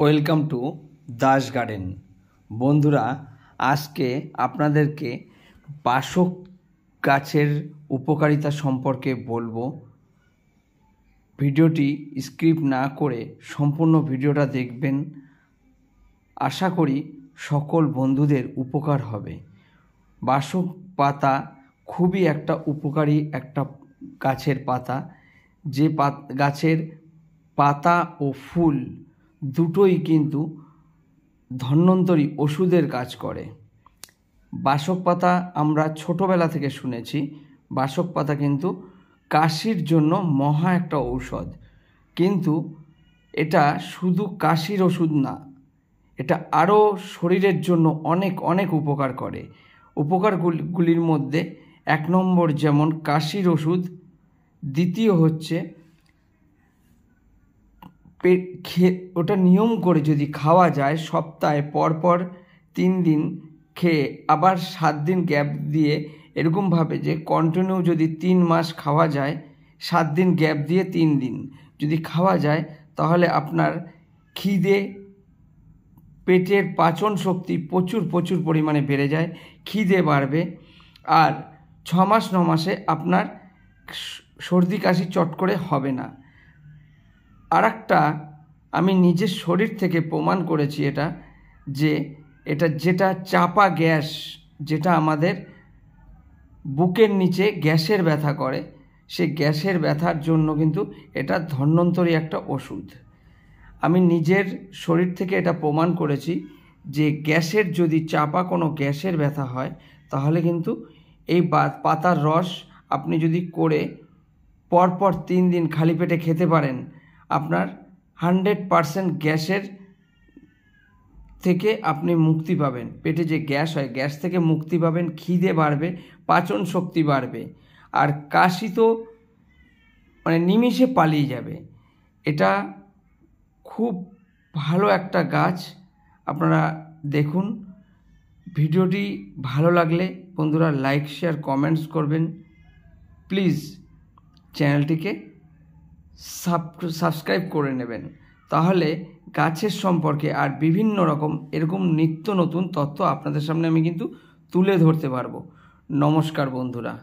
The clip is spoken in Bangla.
Welcome to Das garden. বন্ধুরা, আজকে আপনাদেরকে বাসক গাছের উপকারিতা সম্পর্কে বলবো। ভিডিওটি স্কিপ না করে সম্পূর্ণ ভিডিওটা দেখবেন। আশা করি সকল বন্ধুদের উপকার হবে। বাসক পাতা খুবই একটা উপকারী একটা গাছের পাতা, যে গাছের পাতা ও ফুল দুটোই কিন্তু ধন্বন্তরী ওষুধের কাজ করে। বাসক পাতা আমরা ছোটোবেলা থেকে শুনেছি, বাসক পাতা কিন্তু কাশির জন্য মহা একটা ঔষধ। কিন্তু এটা শুধু কাশির ওষুধ না, এটা আরও শরীরের জন্য অনেক অনেক উপকার করে। উপকারগুলির মধ্যে 1 নম্বর যেমন কাশির ওষুধ, দ্বিতীয় হচ্ছে ওটা নিয়ম করে যদি খাওয়া যায়, সপ্তাহে পরপর 3 দিন খেয়ে আবার 7 দিন গ্যাপ দিয়ে, এরকমভাবে যে কন্টিনিউ যদি 3 মাস খাওয়া যায়, 7 দিন গ্যাপ দিয়ে 3 দিন যদি খাওয়া যায়, তাহলে আপনার খিদে, পেটের পাচন শক্তি প্রচুর পরিমাণে বেড়ে যায়, খিদে বাড়বে। আর 6 মাস 9 মাসে আপনার সর্দি কাশি চট করে হবে না। আর একটা আমি নিজের শরীর থেকে প্রমাণ করেছি যেটা চাপা গ্যাস, যেটা আমাদের বুকের নিচে গ্যাসের ব্যথা করে, সেই গ্যাসের ব্যথার জন্য কিন্তু এটা ধন্বন্তরী একটা ওষুধ। আমি নিজের শরীর থেকে এটা প্রমাণ করেছি যে গ্যাসের যদি চাপা কোনো গ্যাসের ব্যথা হয়, তাহলে কিন্তু এই পাতার রস আপনি যদি করে পরপর 3 দিন খালি পেটে খেতে পারেন, আপনার 100% গ্যাসের থেকে আপনি মুক্তি পাবেন। পেটে যে গ্যাস হয়, গ্যাস থেকে মুক্তি পাবেন, খিদে বাড়বে, পাচন শক্তি বাড়বে, আর কাশি তো নিমিষে পালিয়ে যাবে। এটা খুব ভালো একটা গাছ। আপনারা দেখুন। ভিডিওটি ভালো লাগলে বন্ধুরা লাইক, শেয়ার, কমেন্টস করবেন। প্লিজ চ্যানেলটিকে সাবস্ক্রাইব করে নেবেন, তাহলে গাছের সম্পর্কে আর বিভিন্ন রকম এরকম নিত্য নতুন তথ্য আপনাদের সামনে আমি কিন্তু তুলে ধরতে পারবো। নমস্কার বন্ধুরা।